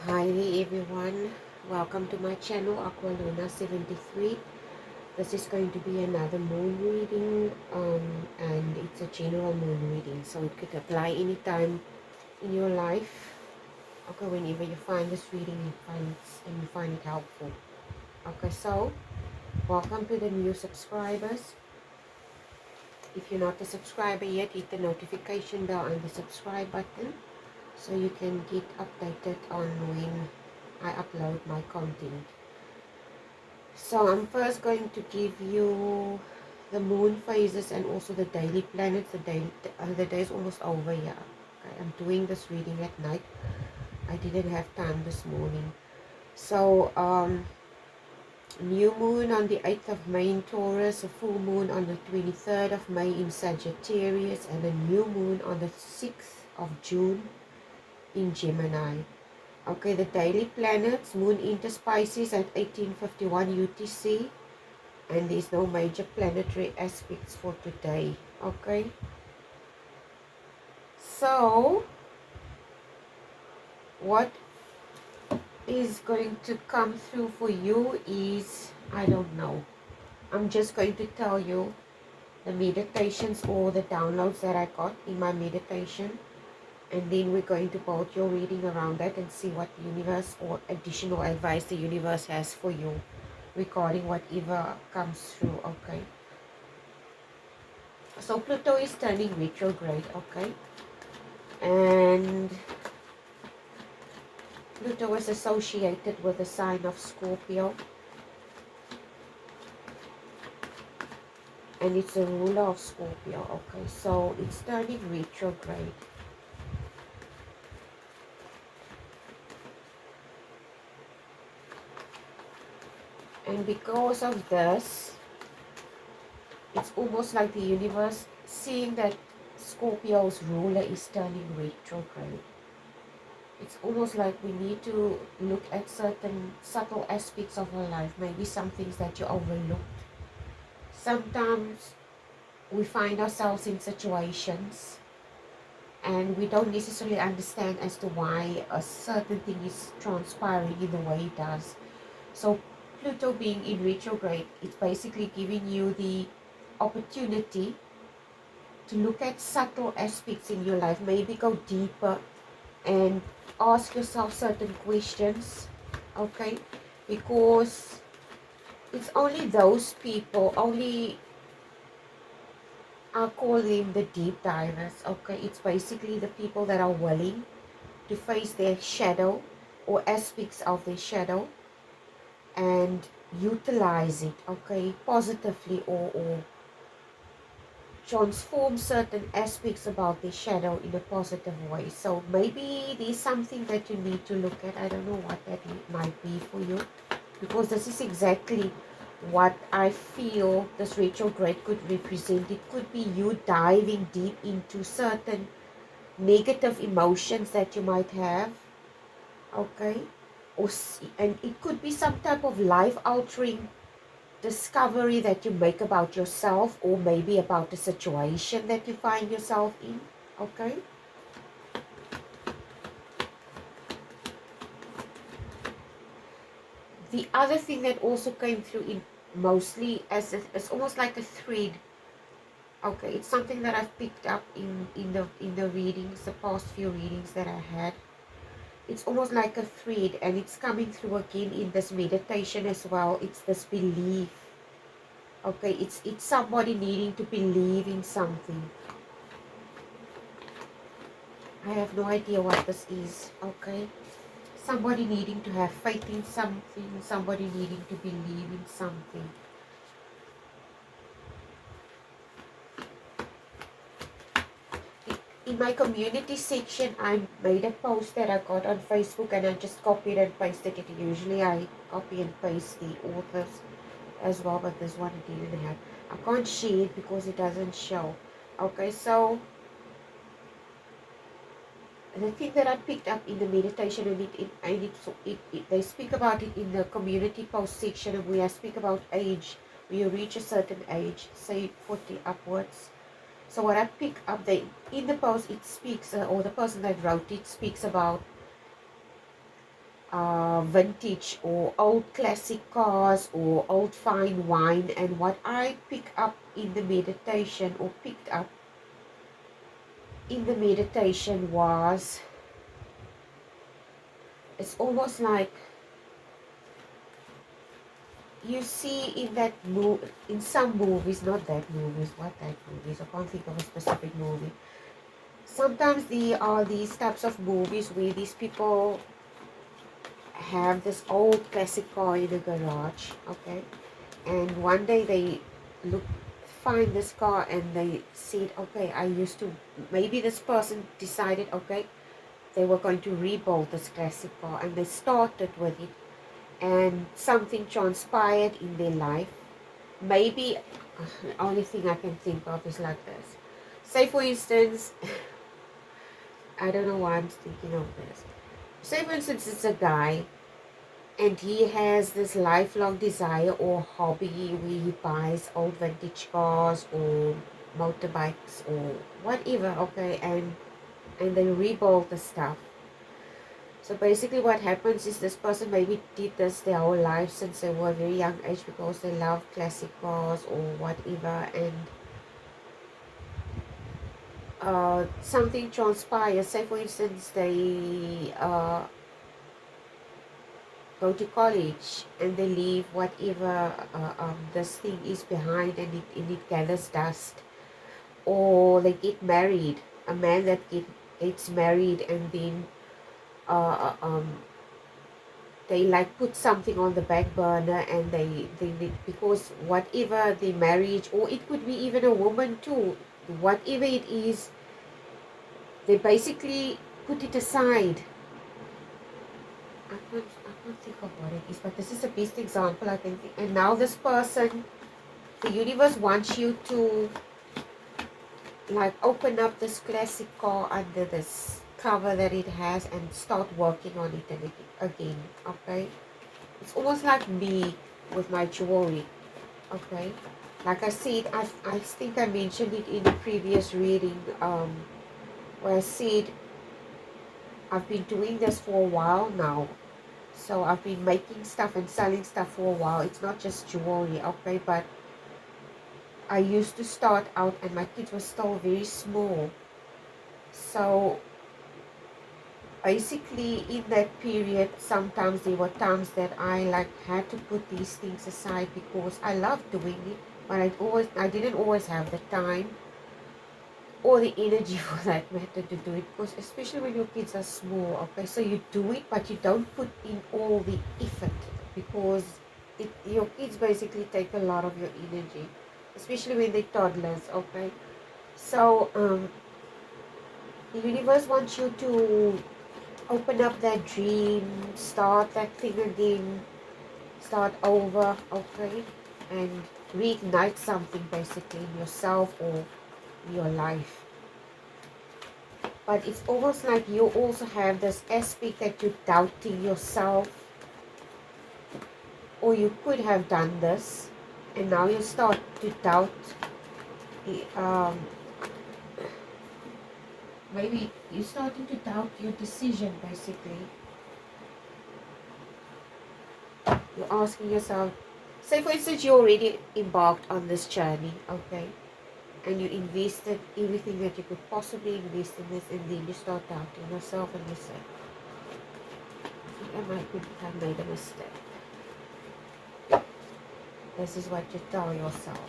Hi there everyone, welcome to my channel Aqualuna73. This is going to be another moon reading and it's a general moon reading, so it could apply anytime in your life. Okay, whenever you find this reading and you find it helpful. Okay, so welcome to the new subscribers. If you're not a subscriber yet, hit the notification bell and the subscribe button so you can get updated on when I upload my content. So I'm first going to give you the moon phases and also the daily planets. The day is almost over here. Okay, I'm doing this reading at night. I didn't have time this morning. So new moon on the 8th of May in Taurus, a full moon on the 23rd of May in Sagittarius, and a new moon on the 6th of June in Gemini. Okay, the daily planets, moon enters Pisces at 18:51 UTC, and there's no major planetary aspects for today. Okay, so what is going to come through for you is, I don't know. I'm just going to tell you the meditations or the downloads that I got in my meditation, and then we're going to build your reading around that and see what the universe or additional advice the universe has for you regarding whatever comes through. Okay, so Pluto is turning retrograde. Okay, and Pluto is associated with the sign of Scorpio, and it's a ruler of Scorpio. Okay, so it's turning retrograde. And because of this, it's almost like the universe seeing that Scorpio's ruler is turning retrograde. It's almost like we need to look at certain subtle aspects of our life, maybe some things that you overlooked. Sometimes we find ourselves in situations and we don't necessarily understand as to why a certain thing is transpiring in the way it does. So Pluto being in retrograde, it's basically giving you the opportunity to look at subtle aspects in your life, maybe go deeper and ask yourself certain questions. Okay, because it's only those people, only, I'll call them the deep divers. Okay, it's basically the people that are willing to face their shadow or aspects of their shadow and utilize it, okay, positively, or transform certain aspects about their shadow in a positive way. So maybe there's something that you need to look at. I don't know what that might be for you, because this is exactly what I feel this retrograde could represent. It could be you diving deep into certain negative emotions that you might have, okay, and it could be some type of life altering discovery that you make about yourself, or maybe about the situation that you find yourself in. Okay, the other thing that also came through in mostly as it's almost like a thread. Okay, it's something that I've picked up in the readings, the past few readings that I had. It's almost like a thread, and it's coming through again in this meditation as well. It's this belief. Okay, it's somebody needing to believe in something. I have no idea what this is. Okay, somebody needing to have faith in something, somebody needing to believe in something. In my community section, I made a post that I got on Facebook, and I just copied and pasted it. Usually I copy and paste the authors as well, but this one I didn't have. I can't share it because it doesn't show. Okay, so the thing that I picked up in the meditation, and they speak about it in the community post section, and where I speak about age, when you reach a certain age, say 40 upwards. So what I pick up in the post, it speaks, or the person that wrote it speaks about vintage or old classic cars or old fine wine. And what I pick up in the meditation, or picked up in the meditation, was it's almost like you see in that in some movies, not that movies, what that movies, I can't think of a specific movie. Sometimes there are these types of movies where these people have this old classic car in a garage, okay, and one day they find this car and they said, okay, I used to, maybe this person decided, okay, they were going to rebuild this classic car, and they started with it, and something transpired in their life. Maybe the only thing I can think of is like this. Say for instance, I don't know why I'm thinking of this. Say for instance, it's a guy and he has this lifelong desire or hobby where he buys old vintage cars or motorbikes or whatever, okay, and they rebuild the stuff. So basically what happens is this person maybe did this their whole life since they were a very young age because they love classic cars or whatever, and something transpires. Say for instance they go to college and they leave whatever this thing is behind, and it gathers dust. Or they get married, a man that gets married, and then uh, um, they like put something on the back burner, and they because whatever the marriage, or it could be even a woman too, whatever it is, they basically put it aside. I can't think of what it is, but this is the best example I can think. And now this person, the universe wants you to like open up this classic car under this cover that it has and start working on it again, okay? It's almost like me with my jewelry, okay? Like I said, I think I mentioned it in the previous reading, where I said I've been doing this for a while now. So I've been making stuff and selling stuff for a while. It's not just jewelry, okay? But I used to start out and my kids were still very small. So basically in that period, sometimes there were times that I like had to put these things aside because I loved doing it, but I didn't always have the time or the energy for that matter to do it, because especially when your kids are small, okay, so you do it but you don't put in all the effort because your kids basically take a lot of your energy, especially when they're toddlers, okay. So the universe wants you to open up that dream, start that thing again, start over, okay, and reignite something basically in yourself or your life. But it's almost like you also have this aspect that you're doubting yourself, or you could have done this and now you start to doubt maybe you're starting to doubt your decision. Basically you're asking yourself, say for instance you already embarked on this journey, okay, and you invested everything that you could possibly invest in this, and then you start doubting yourself and you say, I could have made a mistake. This is what you tell yourself.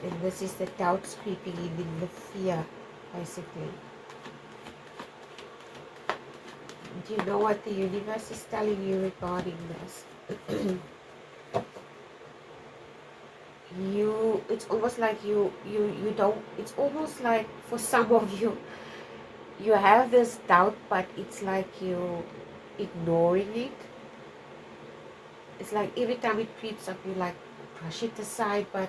And this is the doubts creeping in the fear, basically. Do you know what the universe is telling you regarding this? It's almost like you don't, it's almost like for some of you, you have this doubt, but it's like you ignoring it. It's like every time it creeps up, you like brush it aside, but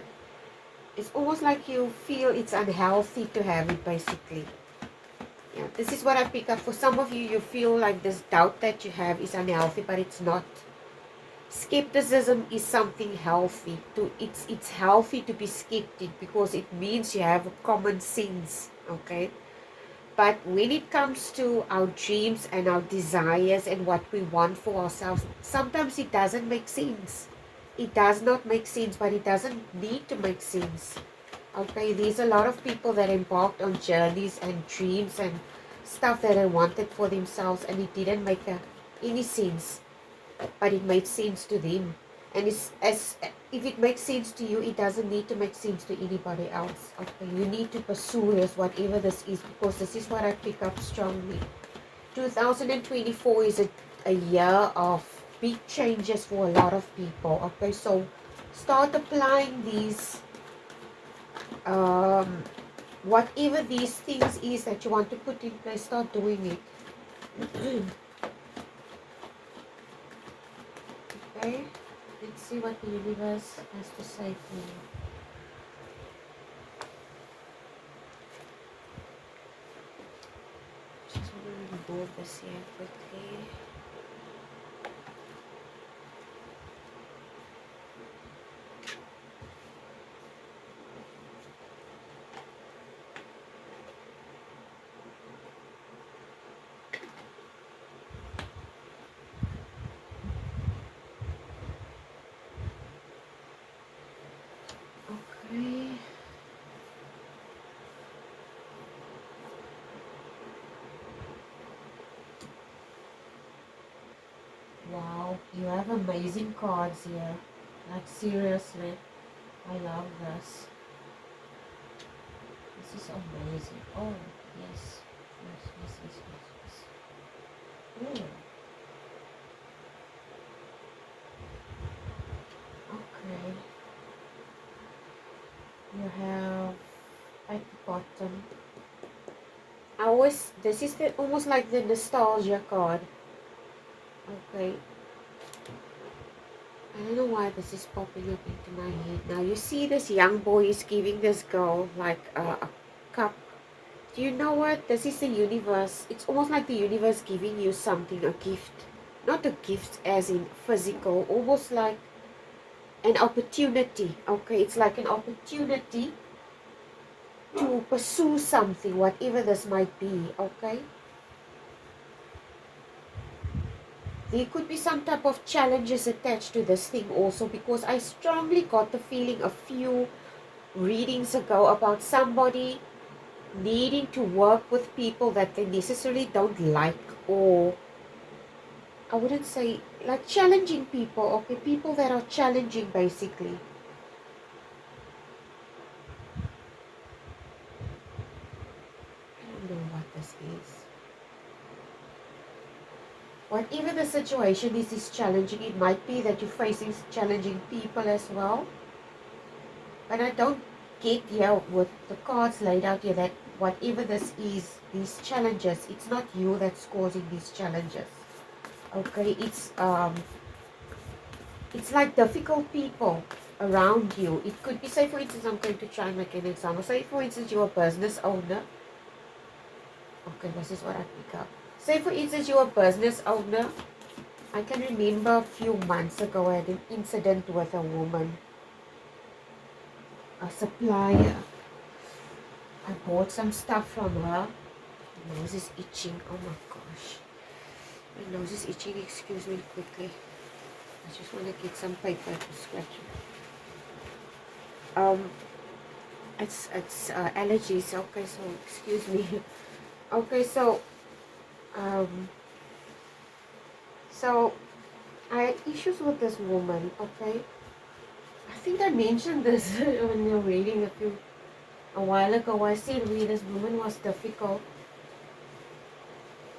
it's almost like you feel it's unhealthy to have it, basically. Yeah, this is what I pick up. For some of you, you feel like this doubt that you have is unhealthy, but it's not. Skepticism is something healthy. It's healthy to be skeptic because it means you have common sense, okay? But when it comes to our dreams and our desires and what we want for ourselves, sometimes it doesn't make sense. It does not make sense, but it doesn't need to make sense. Okay, there's a lot of people that embarked on journeys and dreams and stuff that they wanted for themselves, and it didn't make any sense, but it made sense to them. And it's as if it makes sense to you, it doesn't need to make sense to anybody else. Okay, you need to pursue this, whatever this is, because this is what I pick up strongly. 2024 is a year of big changes for a lot of people. Okay, so start applying these whatever these things is that you want to put in place. Start doing it. Okay, let's see what the universe has to say for you. Just want to remove this here quickly. Okay. Wow, you have amazing cards here. Like seriously, I love this. This is amazing. Oh, yes. Yes, yes, yes, yes, yes. Ooh. Okay. You have at the bottom. This is almost like the nostalgia card. Okay. I don't know why this is popping up into my head. Now you see this young boy is giving this girl like a cup. Do you know what? This is the universe. It's almost like the universe giving you something, a gift. Not a gift as in physical, almost like an opportunity. Okay, it's like an opportunity to pursue something, whatever this might be. Okay. There could be some type of challenges attached to this thing also, because I strongly got the feeling a few readings ago about somebody needing to work with people that they necessarily don't like, or I wouldn't say like challenging people, okay, people that are challenging basically. I don't know what this is. Whatever the situation is challenging. It might be that you're facing challenging people as well. But I don't get here with the cards laid out here that whatever this is, these challenges, it's not you that's causing these challenges. Okay, it's like difficult people around you. It could be, say for instance, I'm going to try and make an example. Say for instance you're a business owner. Okay, this is what I pick up. Say for instance you're a business owner. I can remember a few months ago I had an incident with a woman, a supplier. I bought some stuff from her. My nose is itching. Oh my gosh. My nose is itching. Excuse me quickly. I just want to get some paper to scratch it. It's allergies. Okay, so excuse me. Okay, so so I had issues with this woman. Okay, I think I mentioned this when you're reading a while ago. I said this woman was difficult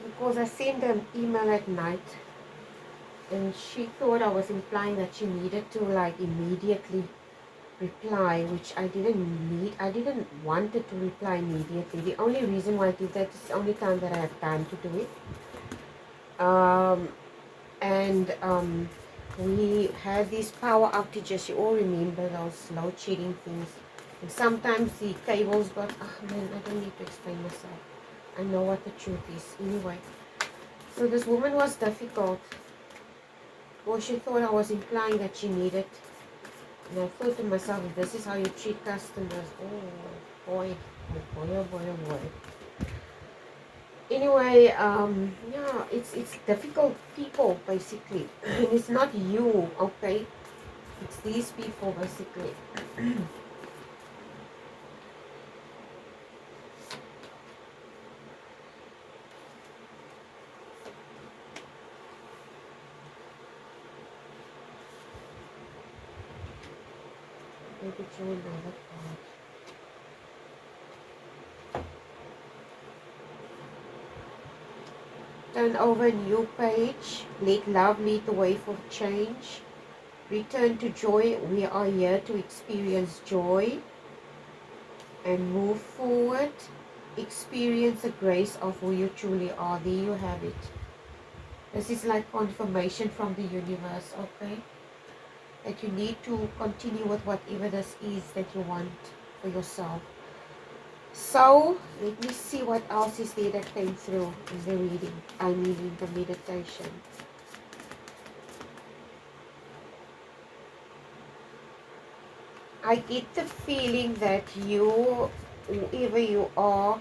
because I sent an email at night, and she thought I was implying that she needed to like immediately reply, which I didn't need. I didn't want it to reply immediately. The only reason why I did that is the only time that I have time to do it. We had these power outages. You all remember those load shedding things. And sometimes the cables got, oh man, I don't need to explain myself. I know what the truth is. Anyway, so this woman was difficult. Well, she thought I was implying that she needed. And I thought to myself, if this is how you treat customers, oh boy, oh boy, oh boy, oh boy. Anyway, yeah, it's difficult people basically. And it's not you, okay? It's these people basically. Maybe draw another card. Turn over a new page. Let love lead the way for change. Return to joy. We are here to experience joy and move forward. Experience the grace of who you truly are. There you have it. This is like confirmation from the universe, okay? That you need to continue with whatever this is that you want for yourself. So, let me see what else is there that came through in the reading. I mean in the meditation. I get the feeling that you, whoever you are,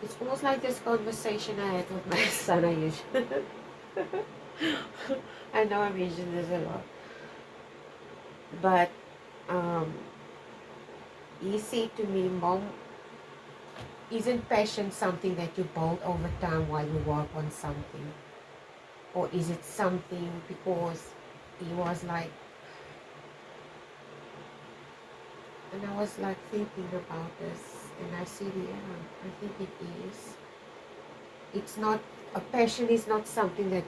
it's almost like this conversation I had with my son. I usually, I know I mention this a lot, but he said to me, Mom, isn't passion something that you build over time while you work on something? Or is it something because he was like, and I was like thinking about this, and I said, yeah, I think it is. It's not, a passion is not something that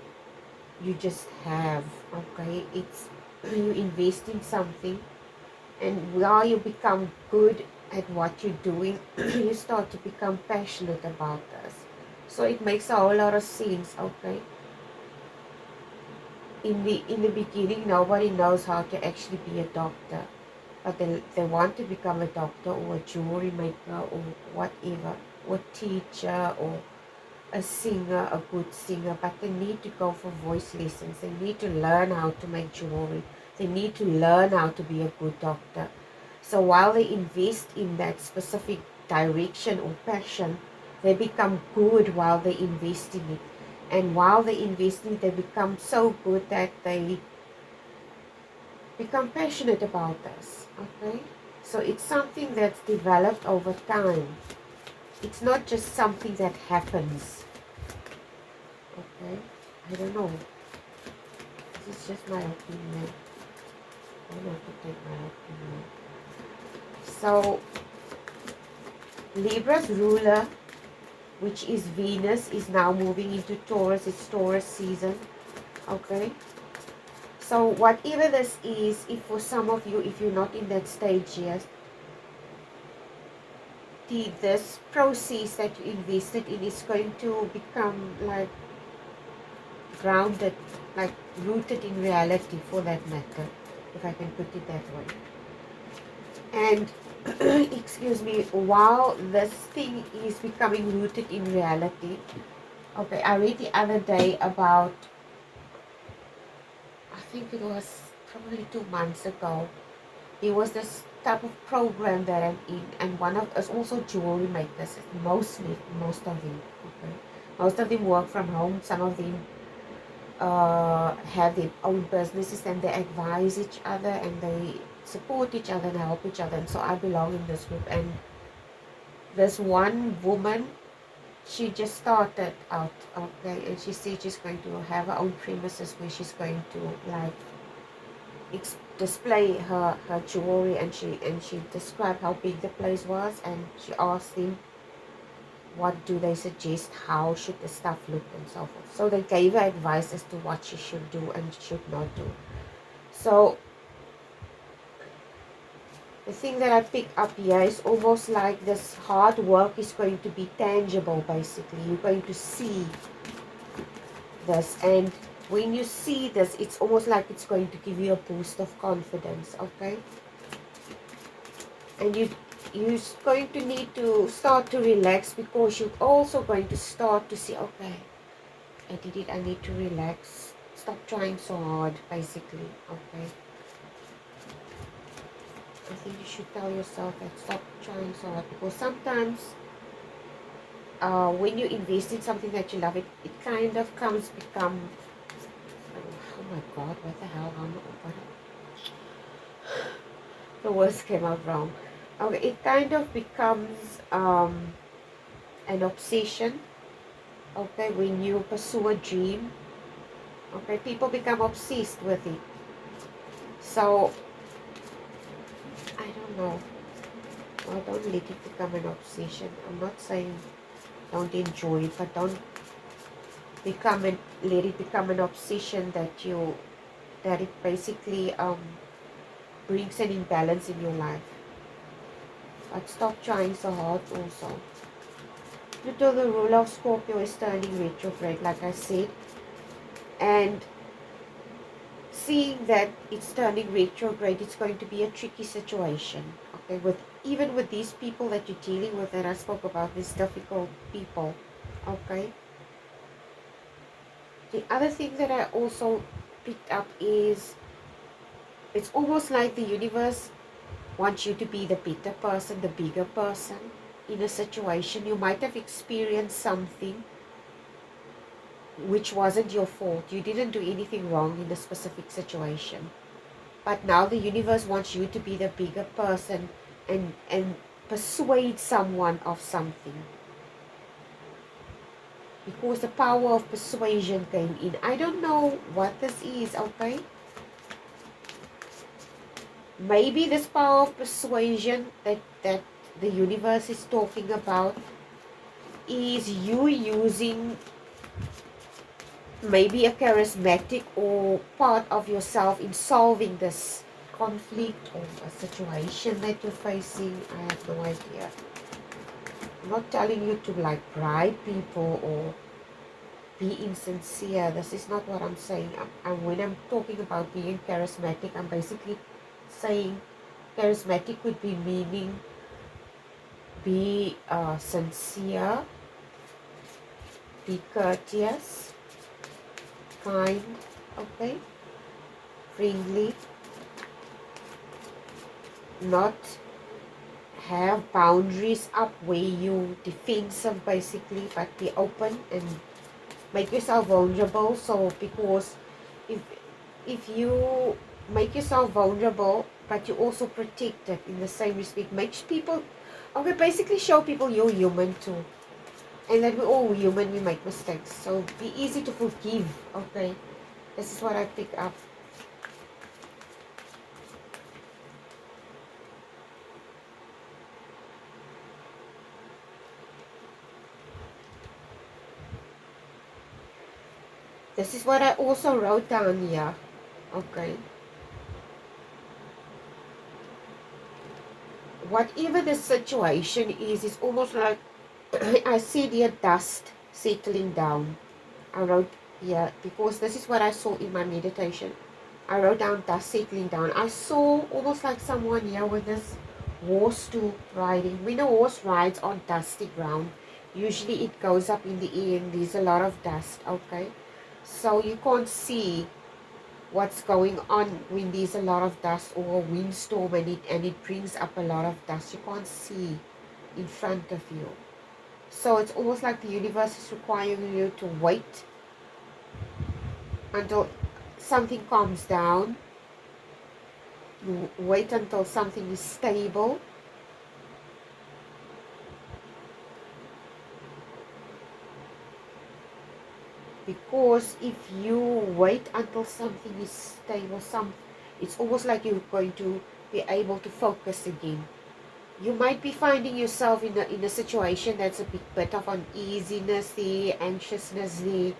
you just have, okay? It's, you invest in something, and while you become good at what you're doing, you start to become passionate about this. So it makes a whole lot of sense, okay? In the beginning, nobody knows how to actually be a doctor, but they want to become a doctor or a jewelry maker or whatever, or teacher or a singer, a good singer, but they need to go for voice lessons. They need to learn how to make jewelry. They need to learn how to be a good doctor. So while they invest in that specific direction or passion, they become good while they invest in it. And while they invest in it, they become so good that they become passionate about this. Okay? So it's something that's developed over time. It's not just something that happens. Okay? I don't know. This is just my opinion. I don't have to take my opinion. So, Libra's ruler, which is Venus, is now moving into Taurus. It's Taurus season. Okay? So, whatever this is, if for some of you, if you're not in that stage yet, this process that you invested in is going to become like grounded, like rooted in reality for that matter, if I can put it that way. And excuse me, while this thing is becoming rooted in reality, okay, I read the other day about, I think it was probably 2 months ago, there was this type of program that I'm in, and one of us also jewelry makers, most of them, okay, most of them work from home, some of them have their own businesses, and they advise each other and they support each other and help each other. And so I belong in this group. And this one woman, she just started out, okay, and she said she's going to have her own premises where she's going to like display her jewelry, and she described how big the place was, and she asked them what do they suggest, how should the stuff look and so forth. So they gave her advice as to what she should do and should not do. So the thing that I pick up here is almost like this hard work is going to be tangible, basically. You're going to see this, and when you see this, it's almost like it's going to give you a boost of confidence, okay? And you're going to need to start to relax, because you're also going to start to see, okay, I did it, I need to relax, stop trying so hard, basically, okay? I think you should tell yourself that stop trying so hard, because sometimes when you invest in something that you love, it kind of become, oh my god, what the hell, the words came out wrong. Okay, it kind of becomes an obsession. Okay, when you pursue a dream, okay, people become obsessed with it. So I don't know, well, don't let it become an obsession. I'm not saying don't enjoy it, but don't let it become an obsession that it basically brings an imbalance in your life. But stop trying so hard also. Pluto, the ruler of Scorpio, is turning retrograde, like I said, and seeing that it's turning retrograde, it's going to be a tricky situation. Okay, even with these people that you're dealing with, that I spoke about, these difficult people. Okay. The other thing that I also picked up is it's almost like the universe wants you to be the better person, the bigger person in a situation. You might have experienced something which wasn't your fault. You didn't do anything wrong in a specific situation. But now the universe wants you to be the bigger person and persuade someone of something. Because the power of persuasion came in. I don't know what this is, okay? Maybe this power of persuasion that the universe is talking about is you using maybe a charismatic or part of yourself in solving this conflict or a situation that you're facing. I have no idea. I'm not telling you to like bribe people or be insincere. This is not what I'm saying. When I'm talking about being charismatic, I'm basically saying charismatic could be meaning be sincere, be courteous, kind, okay, friendly, not have boundaries up where you defensive basically, but be open and make yourself vulnerable. So because if you make yourself vulnerable but you also protect it in the same respect, makes people, okay, basically show people you're human too, and that we're all human, we make mistakes, so be easy to forgive. Okay, this is what I pick up. This is what I also wrote down here. Okay, whatever the situation is, it's almost like I see the dust settling down. I wrote here because this is what I saw in my meditation. I wrote down dust settling down. I saw almost like someone here with this horse too riding. When a horse rides on dusty ground, usually it goes up in the air and there's a lot of dust. Okay, so you can't see what's going on when there's a lot of dust or a windstorm and it brings up a lot of dust. You can't see in front of you. So it's almost like the universe is requiring you to wait until something calms down. You wait until something is stable. Because if you wait until something is stable, it's almost like you're going to be able to focus again. You might be finding yourself in a situation that's a bit of uneasiness there, anxiousness there,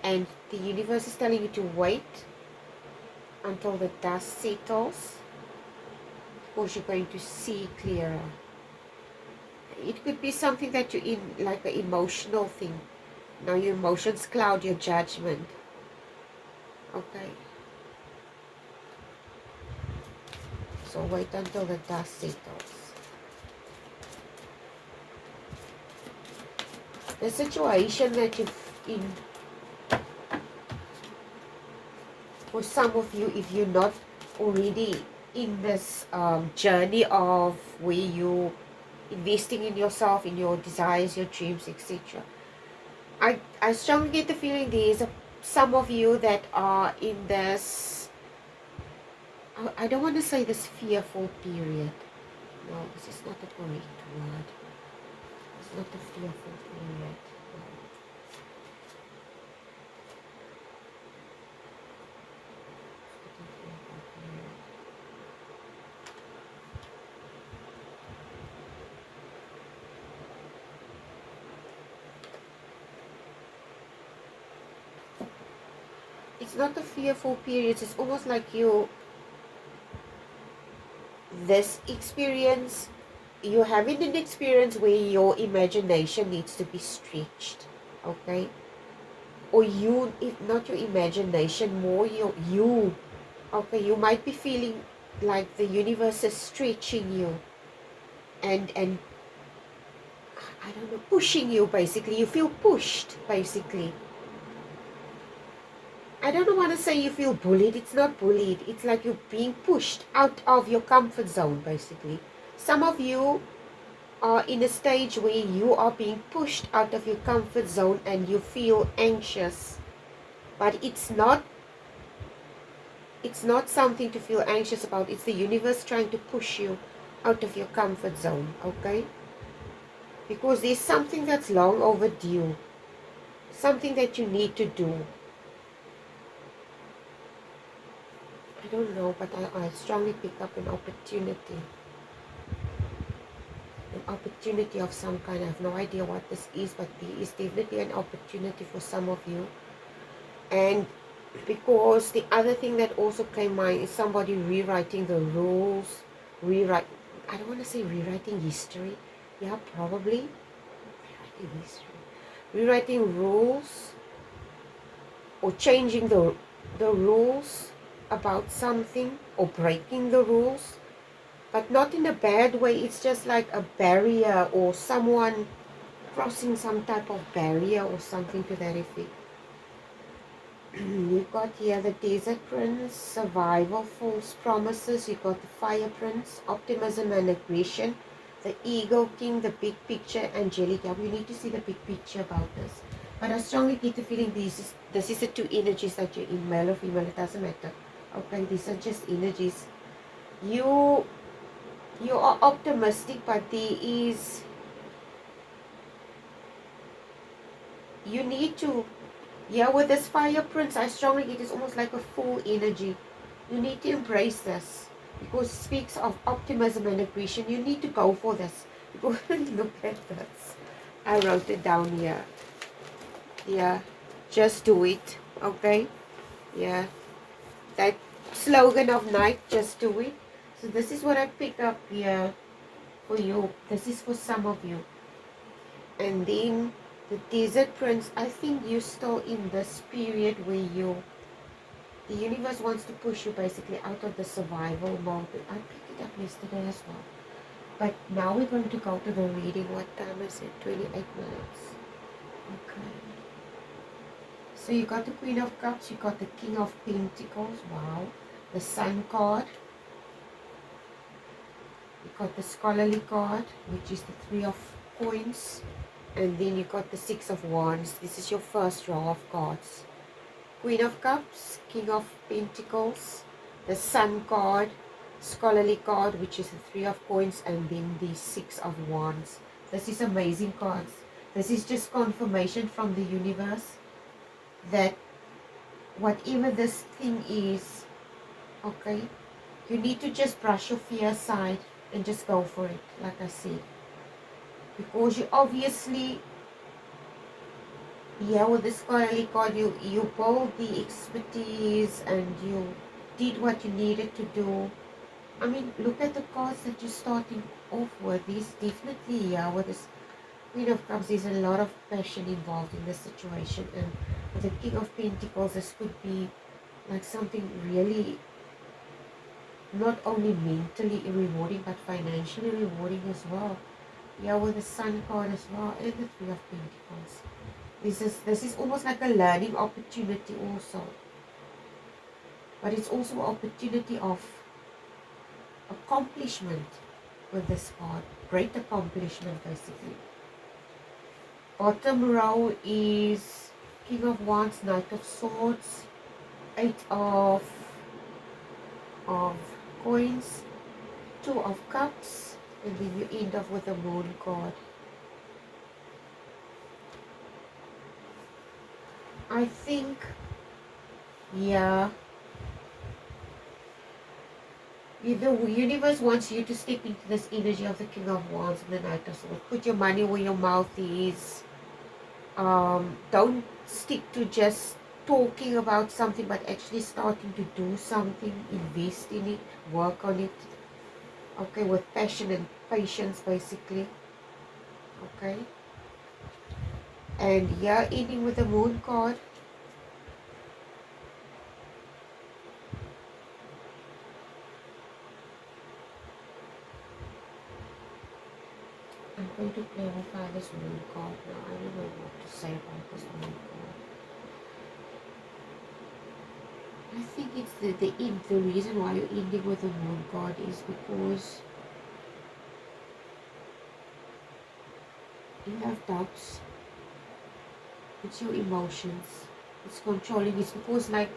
and the universe is telling you to wait until the dust settles, because you're going to see clearer. It could be something that you're in, like an emotional thing. Now your emotions cloud your judgment. Okay. So wait until the dust settles. The situation that you're in, for some of you, if you're not already in this journey of where you investing in yourself, in your desires, your dreams, etc. I strongly get the feeling there's some of you that are in this, I don't want to say this fearful period. No, this is not the correct word. It's not the fearful period. No. It's not the fearful period. It's almost like this experience, you're having an experience where your imagination needs to be stretched, okay? Or you, if not your imagination, more you, okay? You might be feeling like the universe is stretching you and I don't know, pushing you basically. You feel pushed basically. I don't want to say you feel bullied. It's not bullied. It's like you're being pushed out of your comfort zone basically. Some of you are in a stage where you are being pushed out of your comfort zone and you feel anxious, but it's not something to feel anxious about. It's the universe trying to push you out of your comfort zone, okay? Because there's something that's long overdue, something that you need to do. I don't know, but I strongly pick up an opportunity of some kind. I have no idea what this is, but there is definitely an opportunity for some of you. And because the other thing that also came mind is somebody rewriting the rules, I don't want to say rewriting history. Yeah, probably rewriting history, rewriting rules, or changing the rules about something, or breaking the rules, but not in a bad way. It's just like a barrier, or someone crossing some type of barrier or something to that effect. You've got here the Desert Prince, survival, false promises. You've got the Fire Prince, optimism and aggression, the Ego King, the big picture, angelic. Yeah, we need to see the big picture about this. But I strongly get the feeling this is the two energies that you're in, male or female, it doesn't matter. Okay, these are just energies. You are optimistic, but there is, you need to, yeah, with this Fire Prince, I strongly get it's almost like a full energy. You need to embrace this because it speaks of optimism and aggression. You need to go for this. Because look at this. I wrote it down here. Yeah, just do it. Okay? Yeah. That slogan of night, just do it. So this is what I pick up here for you. This is for some of you. And then the Desert Prince, I think you're still in this period where the universe wants to push you basically out of the survival mode. I picked it up yesterday as well. But now we're going to go to the reading. What time is it? 28 minutes. Okay. So you got the Queen of Cups, you got the King of Pentacles. Wow. The Sun card. You got the Scholarly card, which is the Three of Coins. And then you got the Six of Wands. This is your first row of cards. Queen of Cups, King of Pentacles, the Sun card, Scholarly card, which is the Three of Coins, and then the Six of Wands. This is amazing cards. This is just confirmation from the universe that whatever this thing is, okay, you need to just brush your fear aside and just go for it, like I said. Because you obviously, yeah, with the Scholarly card, you built the expertise and you did what you needed to do. I mean, look at the cards that you're starting off with. These definitely, yeah, with this Queen of Cups, there's a lot of passion involved in this situation. And with the King of Pentacles, this could be like something really not only mentally rewarding, but financially rewarding as well. Yeah, with the Sun card as well, and the Three of Pentacles. This is almost like a learning opportunity also. But it's also an opportunity of accomplishment with this card. Great accomplishment, basically. Bottom row is King of Wands, Knight of Swords, Eight of Coins, Two of Cups, and then you end up with a Moon card. I think, yeah, the universe wants you to step into this energy of the King of Wands and the Knight of Swords. Put your money where your mouth is. Don't stick to just talking about something, but actually starting to do something. Invest in it, work on it. Okay, with passion and patience, basically. Okay. And yeah, ending with the Moon card. I'm going to clarify this Moon card now. I don't know what to say about this Moon card. I think it's the reason why you're ending with the Moon card is because you have doubts. It's your emotions. It's controlling. It's because, like,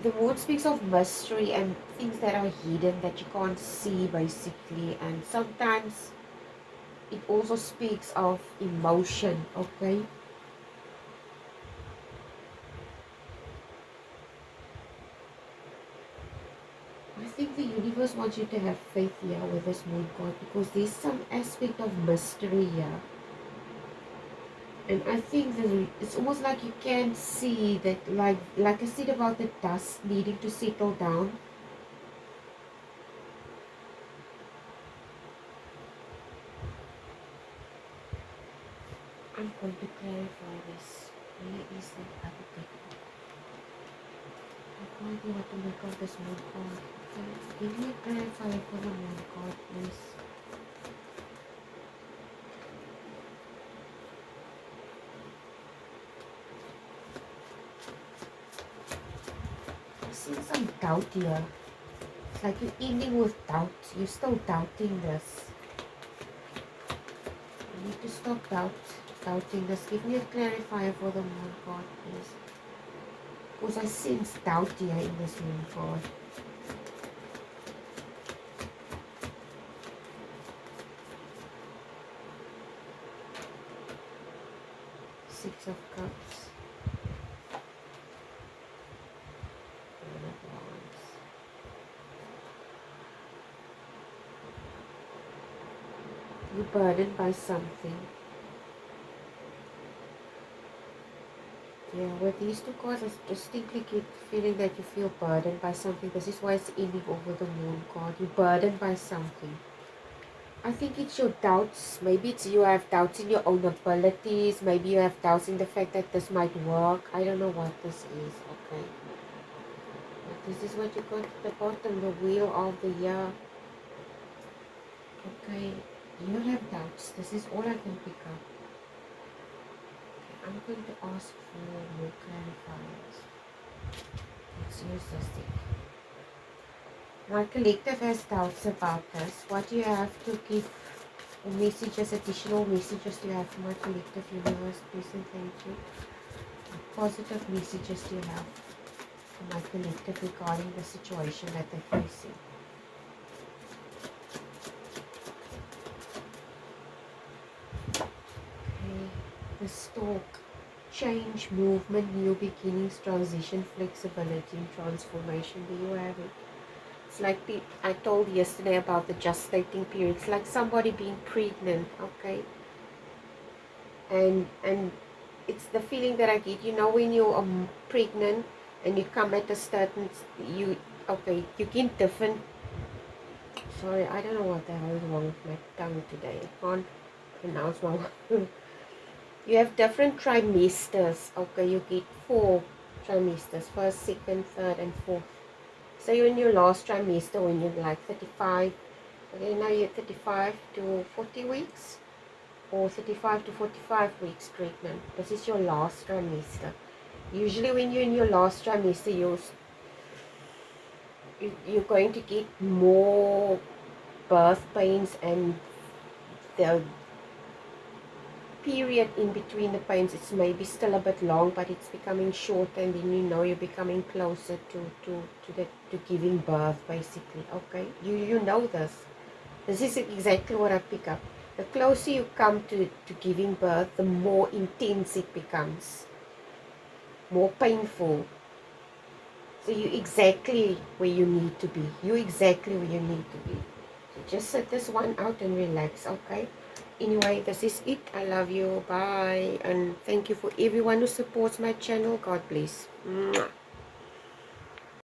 the Moon speaks of mystery and things that are hidden that you can't see, basically. And sometimes it also speaks of emotion, okay? I think the universe wants you to have faith here with this Moon card because there's some aspect of mystery here. And I think that it's almost like you can see that, like I said about the dust needing to settle down. I'm going to clarify this. Where is that other deck? I have no idea what to make of this Moon card. Okay, give me a clarifier for the Moon card, please. I see some doubt here. It's like you're ending with doubt. You're still doubting this. You need to stop doubting this. Give me a clarifier for the Moon card, please. Because I sense doubt here in this Moon card. Six of Cups. Nine of Wands. You're burdened by something. Yeah, with these two cards, I distinctly get the feeling that you feel burdened by something. This is why it's ending over the Moon card. You're burdened by something. I think it's your doubts. Maybe it's you have doubts in your own abilities. Maybe you have doubts in the fact that this might work. I don't know what this is, okay? But this is what you got at the bottom, the wheel of the year. Okay, you have doubts. This is all I can pick up. I'm going to ask for more clarifiers. Let's use this deck. My collective has doubts about this. What do you have to give messages, additional messages do you have for my collective universe, please and thank you. What positive messages do you have for my collective regarding the situation that they're facing? The Stork. Change, movement, new beginnings, transition, flexibility, and transformation. There you have it. It's like I told yesterday about the gestating period. It's like somebody being pregnant, okay? And it's the feeling that I get. You know, when you're pregnant and you come at a certain, you get different. Sorry, I don't know what the hell is wrong with my tongue today. I can't pronounce my word. You have different trimesters. Okay, you get 4 trimesters. First, second, third, and fourth. So you're in your last trimester when you're like 35. Okay, now you're 35 to 40 weeks. Or 35 to 45 weeks pregnant. This is your last trimester. Usually when you're in your last trimester, you're going to get more birth pains, and the period in between the pains, it's maybe still a bit long, but it's becoming shorter, and then you know you're becoming closer to giving birth, basically. Okay, you know this is exactly what I pick up. The closer you come to giving birth, the more intense it becomes, more painful. So you're exactly where you need to be. You're exactly where you need to be. So just sit this one out and relax, okay? Anyway, this is it. I love you. Bye. And thank you for everyone who supports my channel. God bless. Mwah.